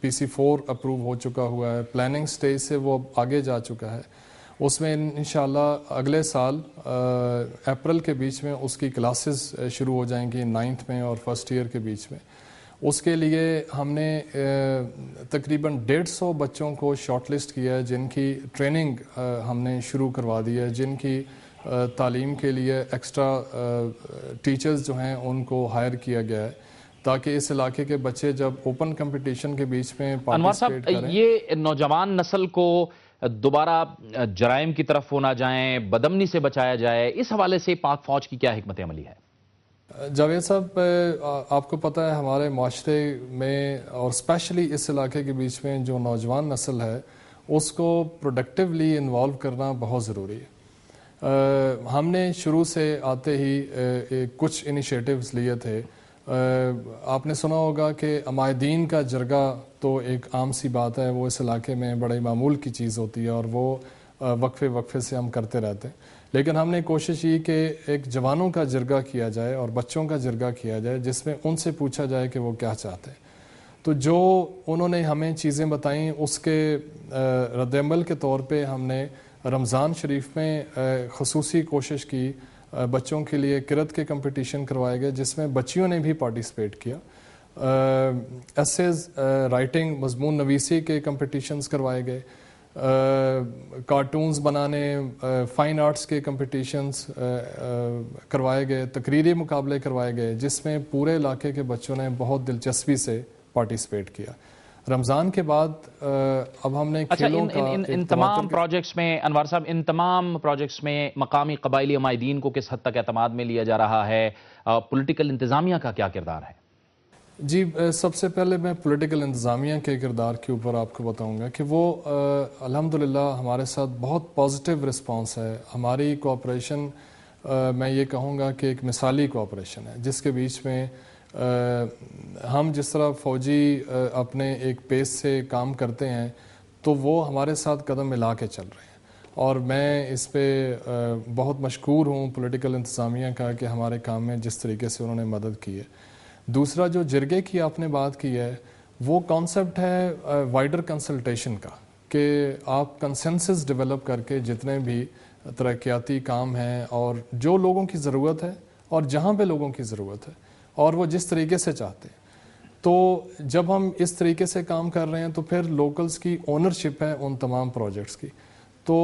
PC4 اپروو ہو چکا ہوا ہے، پلاننگ سٹیج سے وہ آگے جا چکا ہے۔ اس میں انشاءاللہ اگلے سال اپریل کے بیچ میں اس کی کلاسز شروع ہو جائیں گی 9th میں اور فرسٹ ایئر کے بیچ میں۔ اس کے لیے ہم نے تقریباً 150 بچوں کو شارٹ لسٹ کیا ہے، جن کی ٹریننگ ہم نے شروع کروا دی ہے، جن کی تعلیم کے لیے ایکسٹرا ٹیچرز جو ہیں ان کو ہائر کیا گیا ہے، تاکہ اس علاقے کے بچے جب اوپن کمپٹیشن کے بیچ میں پارٹیسپیٹ کریں۔
انوار صاحب، یہ نوجوان نسل کو دوبارہ جرائم کی طرف نہ جائیں، بدامنی سے بچایا جائے، اس حوالے سے پاک فوج کی کیا حکمت عملی ہے؟
جاوید صاحب، آپ کو پتہ ہے ہمارے معاشرے میں اور اسپیشلی اس علاقے کے بیچ میں جو نوجوان نسل ہے اس کو پروڈکٹیولی انوالو کرنا بہت ضروری ہے۔ ہم نے شروع سے آتے ہی کچھ انیشیٹیوز لیے تھے۔ آپ نے سنا ہوگا کہ عمائدین کا جرگہ تو ایک عام سی بات ہے، وہ اس علاقے میں بڑے معمول کی چیز ہوتی ہے اور وہ وقفے سے ہم کرتے رہتے ہیں، لیکن ہم نے کوشش کی کہ ایک جوانوں کا جرگہ کیا جائے اور بچوں کا جرگہ کیا جائے، جس میں ان سے پوچھا جائے کہ وہ کیا چاہتے ہیں۔ تو جو انہوں نے ہمیں چیزیں بتائیں اس کے رد عمل کے طور پہ ہم نے رمضان شریف میں خصوصی کوشش کی، بچوں کے لیے قرأت کے کمپٹیشن کروائے گئے، جس میں بچیوں نے بھی پارٹیسپیٹ کیا۔ ایسیز رائٹنگ، مضمون نویسی کے کمپٹیشنز کروائے گئے۔ کارٹونز بنانے، فائن آرٹس کے کمپٹیشنز کروائے گئے، تقریری مقابلے کروائے گئے جس میں پورے علاقے کے بچوں نے بہت دلچسپی سے پارٹیسپیٹ کیا۔ رمضان کے بعد اب ہم نے کھیلوں کا
ان تمام پروجیکٹس میں انوار صاحب، ان تمام پروجیکٹس میں مقامی قبائلی عمائدین کو کس حد تک اعتماد میں لیا جا رہا ہے؟ پولیٹیکل انتظامیہ کا کیا کردار ہے؟
جی، سب سے پہلے میں پولیٹیکل انتظامیہ کے کردار کے اوپر آپ کو بتاؤں گا کہ وہ الحمدللہ ہمارے ساتھ بہت پازیٹیو رسپانس ہے۔ ہماری کوآپریشن میں یہ کہوں گا کہ ایک مثالی کوآپریشن ہے جس کے بیچ میں ہم جس طرح فوجی اپنے ایک پیس سے کام کرتے ہیں تو وہ ہمارے ساتھ قدم ملا کے چل رہے ہیں، اور میں اس پہ بہت مشکور ہوں پولیٹیکل انتظامیہ کا کہ ہمارے کام میں جس طریقے سے انہوں نے مدد کی ہے۔ دوسرا جو جرگے کی آپ نے بات کی ہے، وہ کانسیپٹ ہے وائڈر کنسلٹیشن کا، کہ آپ کنسنسس ڈیولپ کر کے جتنے بھی ترقیاتی کام ہیں اور جو لوگوں کی ضرورت ہے اور جہاں پہ لوگوں کی ضرورت ہے اور وہ جس طریقے سے چاہتے ہیں، تو جب ہم اس طریقے سے کام کر رہے ہیں تو پھر لوکلز کی اونرشپ ہے ان تمام پروجیکٹس کی۔ تو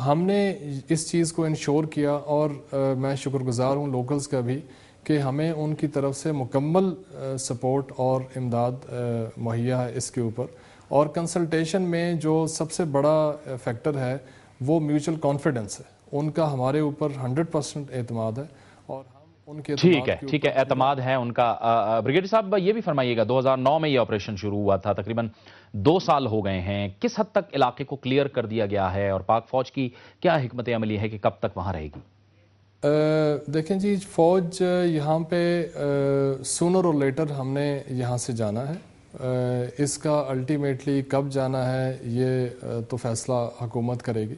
ہم نے اس چیز کو انشور کیا، اور میں شکر گزار ہوں لوکلز کا بھی کہ ہمیں ان کی طرف سے مکمل سپورٹ اور امداد مہیا ہے اس کے اوپر۔ اور کنسلٹیشن میں جو سب سے بڑا فیکٹر ہے وہ میوچل کانفیڈنس ہے، ان کا ہمارے اوپر 100% اعتماد ہے، اور ہم ان کے
ٹھیک ہے اعتماد ہے ان کا۔ بریگیڈیئر صاحب یہ بھی فرمائیے گا، 2009 میں یہ آپریشن شروع ہوا تھا، تقریباً 2 سال ہو گئے ہیں، کس حد تک علاقے کو کلیئر کر دیا گیا ہے، اور پاک فوج کی کیا حکمت عملی ہے کہ کب تک وہاں رہے گی؟
دیکھیں جی، فوج یہاں پہ سونر اور لیٹر ہم نے یہاں سے جانا ہے، اس کا الٹیمیٹلی کب جانا ہے یہ تو فیصلہ حکومت کرے گی۔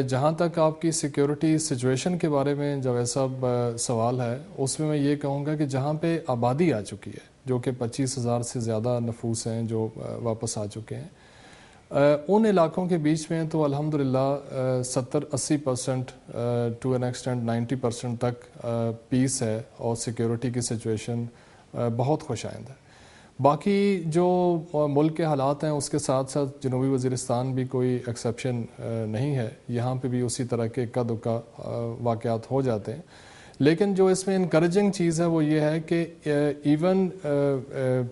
جہاں تک آپ کی سیکیورٹی سچویشن کے بارے میں جاوید صاحب سوال ہے، اس میں یہ کہوں گا کہ جہاں پہ آبادی آ چکی ہے، جو کہ 25,000 سے زیادہ نفوس ہیں جو واپس آ چکے ہیں، ان علاقوں کے بیچ میں تو الحمدللہ 70-80% ٹو این ایکسٹینٹ 90% تک پیس ہے، اور سیکیورٹی کی سچویشن بہت خوش آئند ہے۔ باقی جو ملک کے حالات ہیں اس کے ساتھ ساتھ جنوبی وزیرستان بھی کوئی ایکسیپشن نہیں ہے، یہاں پہ بھی اسی طرح کے اکا دکا واقعات ہو جاتے ہیں، لیکن جو اس میں انکریجنگ چیز ہے وہ یہ ہے کہ ایون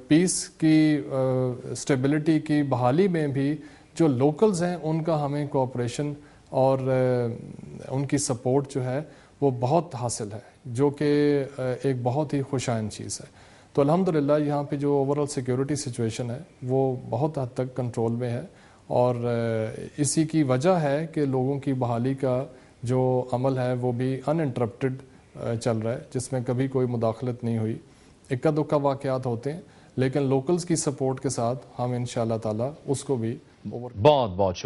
پیس کی اسٹیبلٹی کی بحالی میں بھی جو لوکلز ہیں ان کا ہمیں کوآپریشن اور ان کی سپورٹ جو ہے وہ بہت حاصل ہے، جو کہ ایک بہت ہی خوش آئند چیز ہے۔ تو الحمدللہ یہاں پہ جو اوورآل سیکیورٹی سچویشن ہے وہ بہت حد تک کنٹرول میں ہے، اور اسی کی وجہ ہے کہ لوگوں کی بحالی کا جو عمل ہے وہ بھی ان انٹرپٹڈ چل رہا ہے، جس میں کبھی کوئی مداخلت نہیں ہوئی۔ اکا دکا واقعات ہوتے ہیں، لیکن لوکلز کی سپورٹ کے ساتھ ہم انشاءاللہ تعالی اس کو بھی
بہت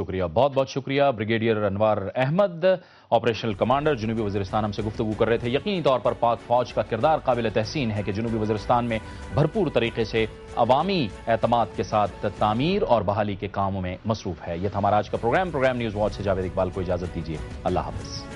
شکریہ بریگیڈیئر انوار احمد، آپریشنل کمانڈر جنوبی وزیرستان، ہم سے گفتگو کر رہے تھے۔ یقینی طور پر پاک فوج کا کردار قابل تحسین ہے کہ جنوبی وزیرستان میں بھرپور طریقے سے عوامی اعتماد کے ساتھ تعمیر اور بحالی کے کاموں میں مصروف ہے۔ یہ تھا ہمارا آج کا پروگرام نیوز واچ سے جاوید اقبال کو اجازت دیجیے، اللہ حافظ۔